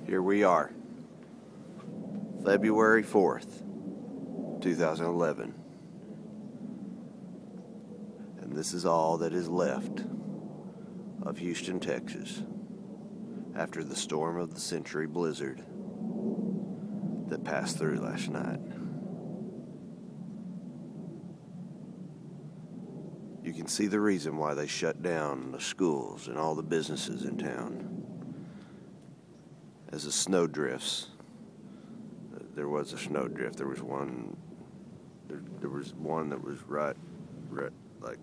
Here we are, February 4th, 2011, and this is all that is left of Houston, Texas, after the storm of the century blizzard that passed through last night. You can see the reason why they shut down the schools and all the businesses in town. As the snow drifts, there was a snow drift. There was one that was right like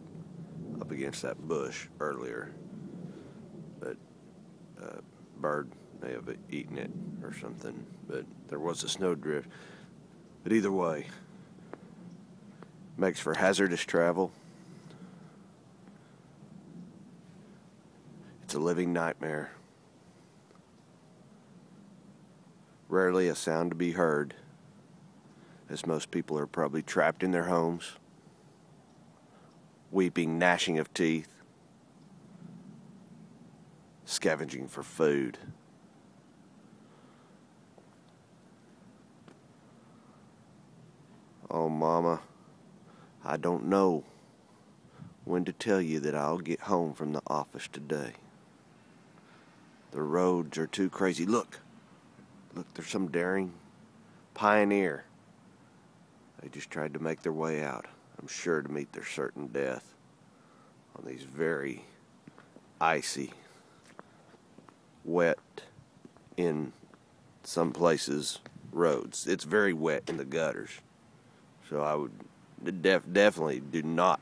up against that bush earlier, but a bird may have eaten it or something. But there was a snow drift. But either way, makes for hazardous travel. It's a living nightmare. Rarely a sound to be heard, as most people are probably trapped in their homes, weeping, gnashing of teeth, scavenging for food. Oh, Mama, I don't know when to tell you that I'll get home from the office today. The roads are too crazy. Look, there's some daring pioneer. They just tried to make their way out, I'm sure, to meet their certain death on these very icy, wet, in some places, roads. It's very wet in the gutters. So I would definitely do not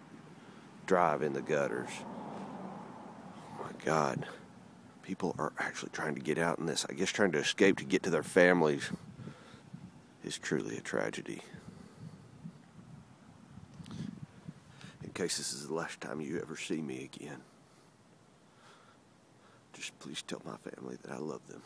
drive in the gutters. Oh my God. People are actually trying to get out in this. I guess trying to escape to get to their families is truly a tragedy. In case this is the last time you ever see me again, just please tell my family that I love them.